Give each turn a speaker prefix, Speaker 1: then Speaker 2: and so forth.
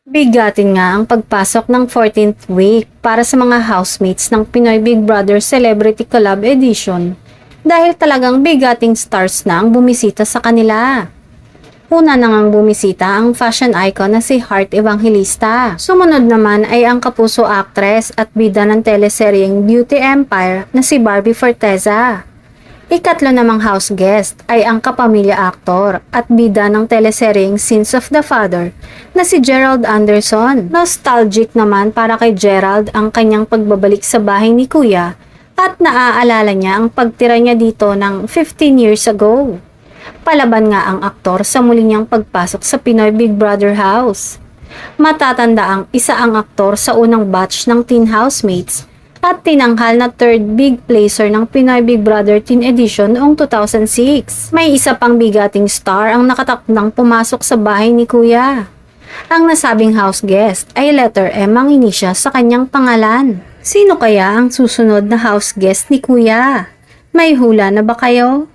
Speaker 1: Bigatin nga ang pagpasok ng 14th week para sa mga housemates ng Pinoy Big Brother Celebrity Collab Edition dahil talagang bigating stars na ang bumisita sa kanila. Una na ngang bumisita ang fashion icon na si Heart Evangelista. Sumunod naman ay ang kapuso actress at bida ng teleseryeng Beauty Empire na si Barbie Forteza. Ikatlo namang house guest ay ang kapamilya aktor at bida ng teleseryeng Sins of the Father na si Gerald Anderson. Nostalgic naman para kay Gerald ang kanyang pagbabalik sa bahay ni Kuya at naaalala niya ang pagtira niya dito ng 15 years ago. Palaban nga ang aktor sa muli niyang pagpasok sa Pinoy Big Brother House. Matatanda ang isa ang aktor sa unang batch ng teen housemates at tinanghal na third big placer ng Pinoy Big Brother Teen Edition noong 2006. May isa pang bigating star ang nakatakdang pumasok sa bahay ni Kuya. Ang nasabing house guest ay letter M ang inisya sa kanyang pangalan. Sino kaya ang susunod na house guest ni Kuya? May hula na ba kayo?